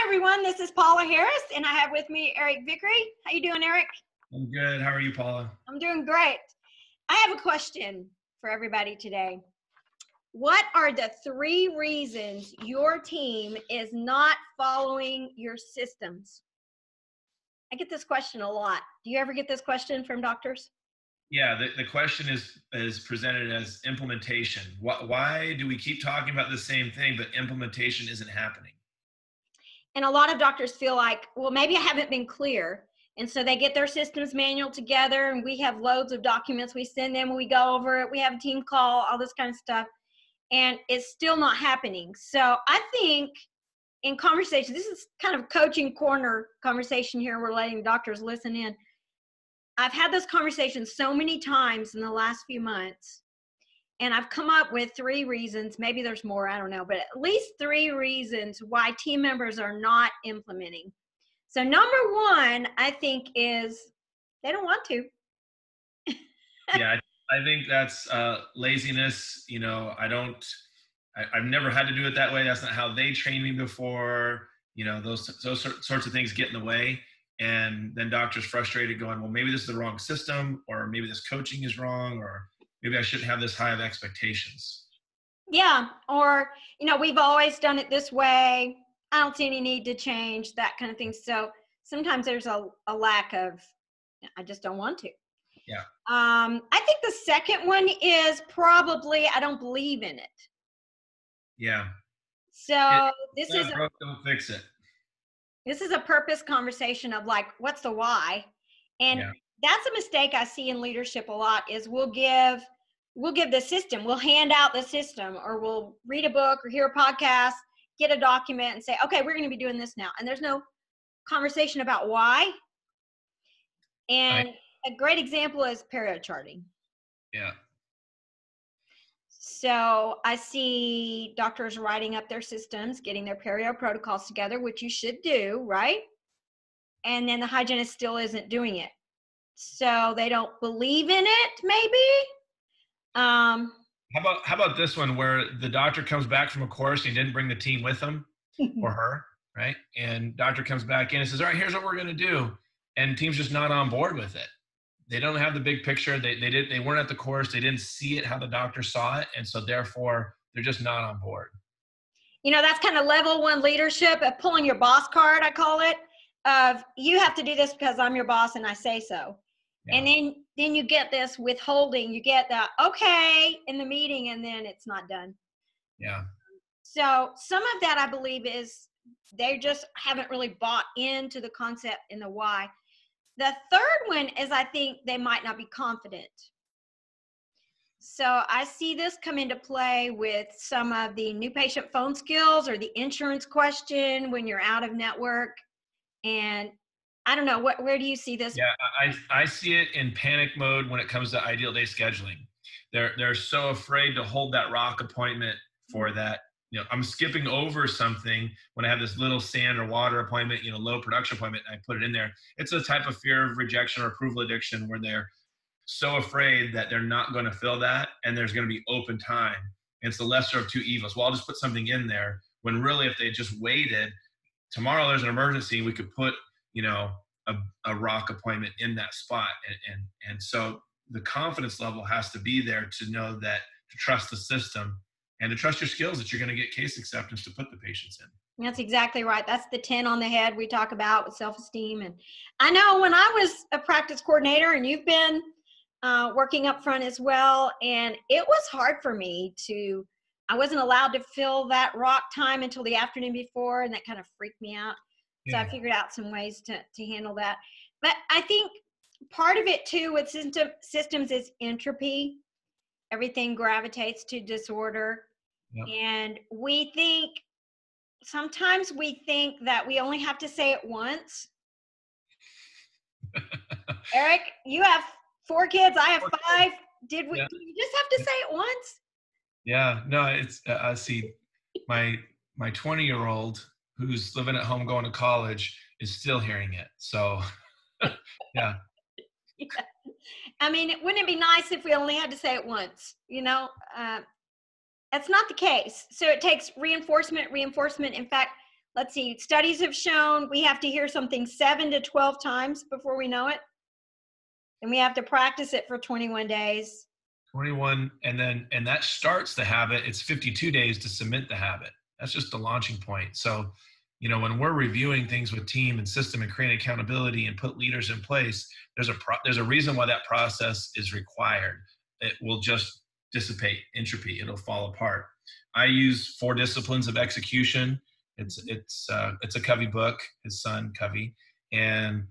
everyone. This is Paula Harris, and I have with me Eric Vickery. How you doing, Eric? I'm good. How are you, Paula? I'm doing great. I have a question for everybody today. What are the 3 reasons your team is not following your systems? I get this question a lot. Do you ever get this question from doctors? Yeah, the question is presented as implementation. Why do we keep talking about the same thing, but implementation isn't happening? And a lot of doctors feel like, well, maybe I haven't been clear. And so they get their systems manual together, and we have loads of documents. We send them, we go over it, we have a team call, all this kind of stuff. And it's still not happening. So I think in conversation, this is kind of coaching corner conversation here. We're letting doctors listen in. I've had this conversation so many times in the last few months, and I've come up with 3 reasons. Maybe there's more, I don't know, but at least 3 reasons why team members are not implementing. So number 1, I think, is they don't want to. Yeah, I think that's laziness. You know, I've never had to do it that way. That's not how they trained me before. You know, those sorts of things get in the way. And then doctors frustrated going, well, maybe this is the wrong system, or maybe this coaching is wrong, or maybe I shouldn't have this high of expectations. Yeah, or, we've always done it this way. I don't see any need to change, that kind of thing. So sometimes there's a lack of, I just don't want to. Yeah. I think the second one is probably, I don't believe in it. Yeah. So this is don't fix it. This is a purpose conversation of like, what's the why? And that's a mistake I see in leadership a lot is we'll give the system, we'll hand out the system, or we'll read a book or hear a podcast, get a document and say, okay, we're going to be doing this now. And there's no conversation about why. And a great example is perio charting. Yeah. So I see doctors writing up their systems, getting their perio protocols together, which you should do, right? And then the hygienist still isn't doing it. So they don't believe in it, maybe. How about this one where the doctor comes back from a course and he didn't bring the team with him or her, right? And doctor comes back in and says, all right, here's what we're going to do. And team's just not on board with it. They don't have the big picture. They weren't at the course. They didn't see it how the doctor saw it. And so therefore they're just not on board. That's kind of level 1 leadership of pulling your boss card, I call it, of you have to do this because I'm your boss and I say so. Yeah. And then you get this withholding, you get that, okay, in the meeting, and then it's not done. Yeah. So some of that, I believe, is they just haven't really bought into the concept and the why. The third one is I think they might not be confident. So I see this come into play with some of the new patient phone skills or the insurance question when you're out of network. And I don't know, where do you see this? Yeah, I see it in panic mode when it comes to ideal day scheduling. They're so afraid to hold that rock appointment for that. I'm skipping over something when I have this little sand or water appointment, low production appointment, and I put it in there. It's a type of fear of rejection or approval addiction where they're so afraid that they're not going to fill that and there's going to be open time. And it's the lesser of 2 evils. Well, I'll just put something in there when really if they just waited, tomorrow there's an emergency, we could put, a rock appointment in that spot. And so the confidence level has to be there to know that, to trust the system and to trust your skills that you're going to get case acceptance to put the patients in. That's exactly right. That's the 10 on the head we talk about with self-esteem. And I know when I was a practice coordinator, and you've been working up front as well, and it was hard for me I wasn't allowed to fill that rock time until the afternoon before, and that kind of freaked me out. So I figured out some ways to handle that. But I think part of it too with systems is entropy. Everything gravitates to disorder. Yep. And sometimes we think that we only have to say it once. Eric, you have 4 kids. I have 5. Did you just have to say it once? Yeah, no, it's, see, my 20-year-old who's living at home going to college is still hearing it. So, yeah. I mean, wouldn't it be nice if we only had to say it once? That's not the case. So it takes reinforcement. In fact, let's see, studies have shown we have to hear something 7 to 12 times before we know it. And we have to practice it for 21 days. 21, and that starts the habit. It's 52 days to cement the habit. That's just the launching point. So, when we're reviewing things with team and system and creating accountability and put leaders in place, there's a reason why that process is required. It will just dissipate, entropy. It'll fall apart. I use 4 disciplines of execution. It's a Covey book, his son Covey, and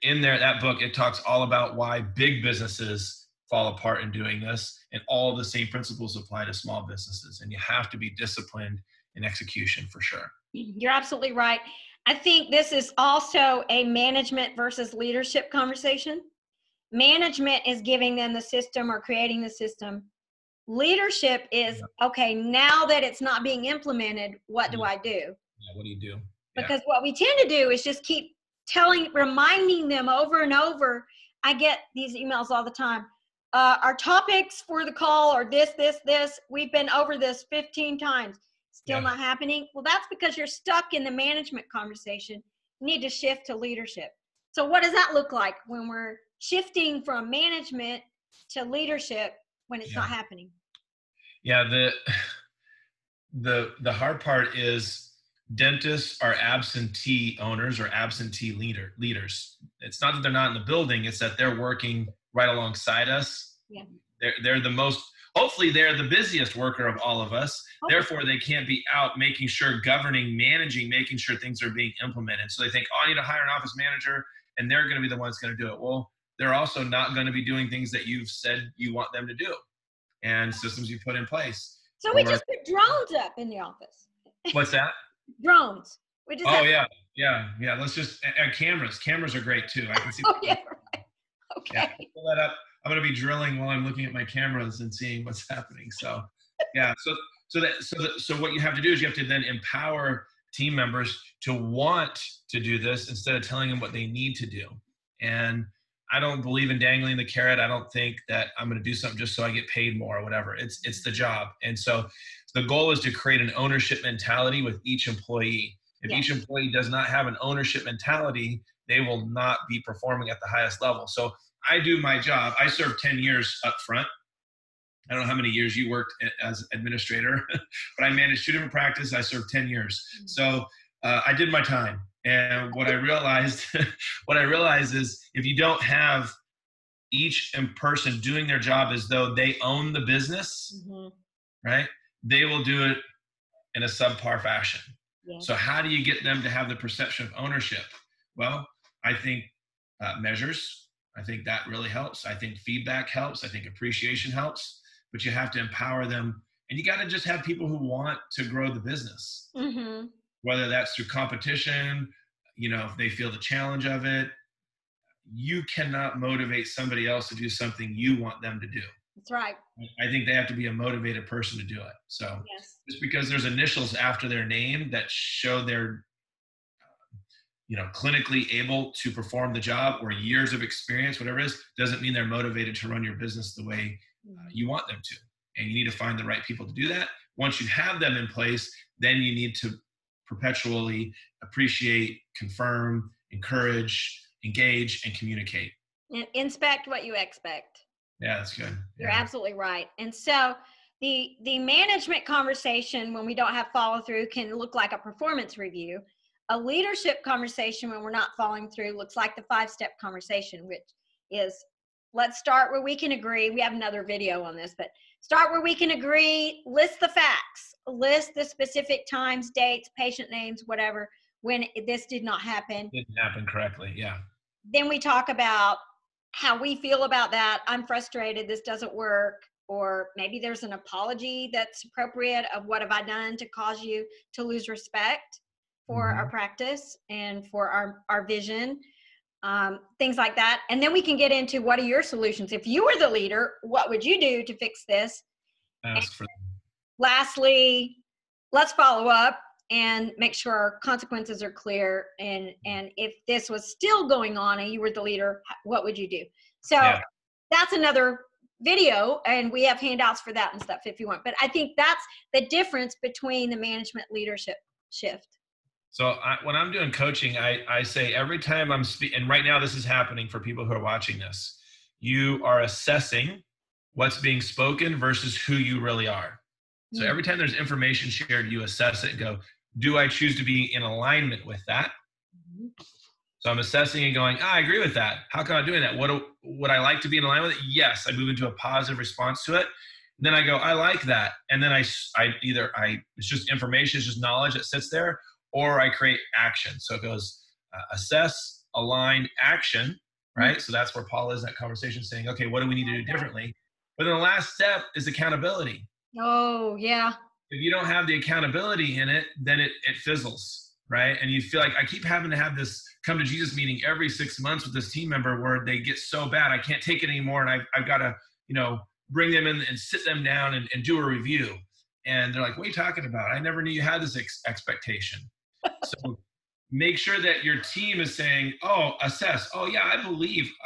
in that book, it talks all about why big businesses fall apart in doing this, and all the same principles apply to small businesses. And you have to be disciplined in execution for sure. You're absolutely right. I think this is also a management versus leadership conversation. Management is giving them the system or creating the system. Leadership is, okay, now that it's not being implemented, what do I do? Yeah, what do you do? Because what we tend to do is just keep reminding them over and over. I get these emails all the time. Our topics for the call are this. We've been over this 15 times. Still not happening. Well, that's because you're stuck in the management conversation. You need to shift to leadership. So what does that look like when we're shifting from management to leadership when it's not happening? Yeah, the hard part is dentists are absentee owners or absentee leaders. It's not that they're not in the building, it's that they're working right alongside us. Yeah. They're the most, hopefully they're the busiest worker of all of us. Therefore, they can't be out making sure, governing, managing, making sure things are being implemented. So they think, I need to hire an office manager, and they're going to be the ones going to do it. Well, they're also not going to be doing things that you've said you want them to do and systems you put in place. So we just put drones up in the office. What's that? Drones. We just yeah. Let's just, and cameras. Cameras are great too. I can see. Right. Okay. Yeah, pull that up. I'm going to be drilling while I'm looking at my cameras and seeing what's happening. So, yeah. So what you have to do is you have to then empower team members to want to do this instead of telling them what they need to do. And I don't believe in dangling the carrot. I don't think that I'm going to do something just so I get paid more or whatever. It's the job. And so the goal is to create an ownership mentality with each employee. If each employee does not have an ownership mentality, they will not be performing at the highest level. So I do my job. I served 10 years up front. I don't know how many years you worked as administrator, but I managed 2 different practices. I served 10 years. So I did my time. And what I realized is if you don't have each person doing their job as though they own the business, right? They will do it in a subpar fashion. Yeah. So how do you get them to have the perception of ownership? Well, I think measures. I think that really helps. I think feedback helps. I think appreciation helps. But you have to empower them. And you got to just have people who want to grow the business. Whether that's through competition, if they feel the challenge of it. You cannot motivate somebody else to do something you want them to do. That's right. I think they have to be a motivated person to do it. So just because there's initials after their name that show they're clinically able to perform the job or years of experience, whatever it is, doesn't mean they're motivated to run your business the way you want them to. And you need to find the right people to do that. Once you have them in place, then you need to perpetually appreciate, confirm, encourage, engage, and communicate. And inspect what you expect. Yeah, that's good. You're absolutely right. And so the management conversation when we don't have follow through can look like a performance review. A leadership conversation when we're not following through looks like the 5-step conversation, which is, let's start where we can agree. We have another video on this, but start where we can agree, list the facts, list the specific times, dates, patient names, whatever, when this did not happen. Didn't happen correctly, yeah. Then we talk about how we feel about that. I'm frustrated, this doesn't work. Or maybe there's an apology that's appropriate of what have I done to cause you to lose respect for our practice and for our vision, things like that. And then we can get into what are your solutions? If you were the leader, what would you do to fix this? Ask for them. Lastly, let's follow up and make sure our consequences are clear. And if this was still going on and you were the leader, what would you do? So that's another video, and we have handouts for that and stuff if you want. But I think that's the difference between the management leadership shift. So when I'm doing coaching, I say every time I'm speaking, and right now this is happening for people who are watching this, you are assessing what's being spoken versus who you really are. So every time there's information shared, you assess it and go, do I choose to be in alignment with that? So I'm assessing and going, I agree with that. How come I'm doing that? Would I like to be in alignment with it? Yes. I move into a positive response to it. And then I go, I like that. And then it's just information, it's just knowledge that sits there, or I create action. So it goes assess, align, action, right? So that's where Paula is in that conversation saying, okay, what do we need to do differently? But then the last step is accountability. Oh, yeah. If you don't have the accountability in it, then it fizzles, right? And you feel like I keep having to have this come to Jesus meeting every 6 months with this team member where they get so bad, I can't take it anymore. And I've got to, bring them in and sit them down and do a review. And they're like, what are you talking about? I never knew you had this expectation. So make sure that your team is saying, oh, assess. Oh, yeah,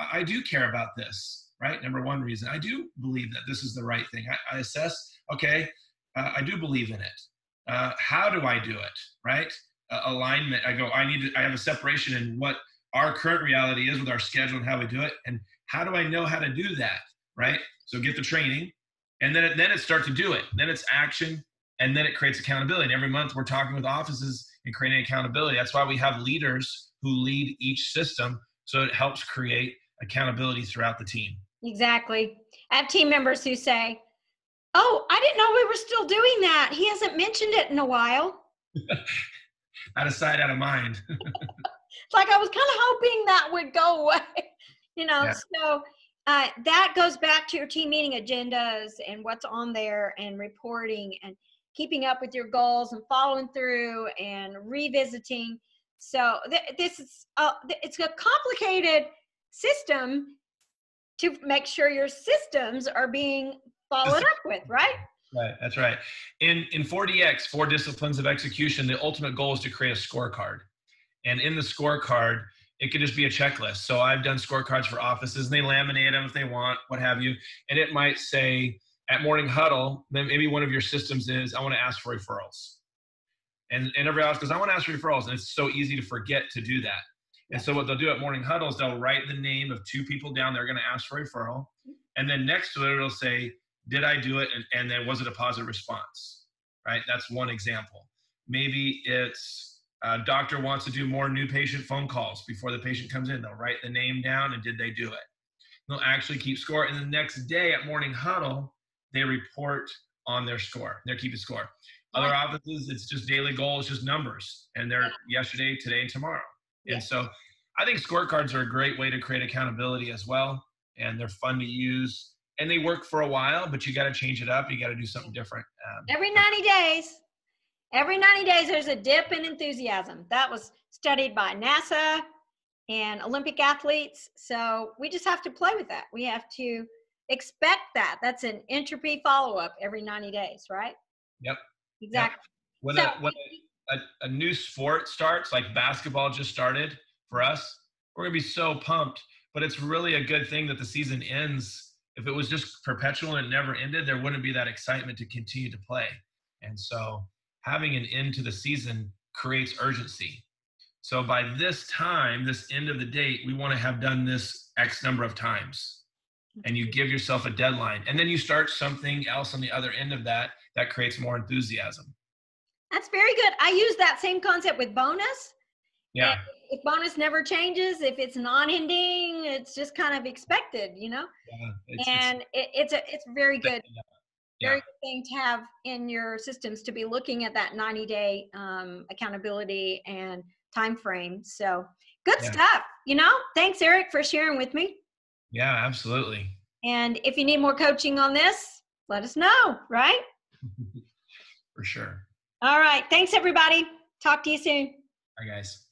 I do care about this, right? Number one reason, I do believe that this is the right thing. I assess, okay, I do believe in it. How do I do it, right? Alignment, I have a separation in what our current reality is with our schedule and how we do it. And how do I know how to do that, right? So get the training, and then it starts to do it. Then it's action, and then it creates accountability. And every month we're talking with offices and creating accountability. That's why we have leaders who lead each system, so it helps create accountability throughout the team. Exactly. I have team members who say, oh, I didn't know we were still doing that. He hasn't mentioned it in a while. Out of sight, out of mind. It's like I was kind of hoping that would go away, Yeah. So that goes back to your team meeting agendas and what's on there and reporting and keeping up with your goals and following through and revisiting. So this is it's a complicated system to make sure your systems are being followed up with, right? Right, that's right. In 4DX, 4 disciplines of execution, the ultimate goal is to create a scorecard. And in the scorecard, it could just be a checklist. So I've done scorecards for offices, and they laminate them if they want, what have you. And it might say at morning huddle, then maybe one of your systems is, I want to ask for referrals. And every office goes, I want to ask for referrals. And it's so easy to forget to do that. And so what they'll do at morning huddles, they'll write the name of 2 people down they're going to ask for a referral. And then next to it, it'll say, did I do it? And then was it a positive response, right? That's one example. Maybe it's doctor wants to do more new patient phone calls before the patient comes in. They'll write the name down and did they do it? They'll actually keep score. And the next day at morning huddle, they report on their score. They're keeping score. Other offices, it's just daily goals, just numbers. And they're yesterday, today, and tomorrow. And so I think scorecards are a great way to create accountability as well. And they're fun to use. And they work for a while, but you got to change it up. You got to do something different. Every 90 days, there's a dip in enthusiasm. That was studied by NASA and Olympic athletes. So we just have to play with that. We have to expect that. That's an entropy follow-up every 90 days, right? Yep. Exactly. Yep. When a new sport starts, like basketball just started for us, we're going to be so pumped. But it's really a good thing that the season ends. If it was just perpetual and it never ended, there wouldn't be that excitement to continue to play. And so having an end to the season creates urgency. So by this time, this end of the date, we want to have done this X number of times. And you give yourself a deadline. And then you start something else on the other end of that creates more enthusiasm. That's very good. I use that same concept with bonus. Yeah. And if bonus never changes, if it's non-ending, it's just kind of expected, Yeah, it's a very good, very good thing to have in your systems, to be looking at that 90-day accountability and time frame. So good stuff. Thanks, Eric, for sharing with me. Yeah, absolutely. And if you need more coaching on this, let us know, right? For sure. All right. Thanks, everybody. Talk to you soon. Bye, guys.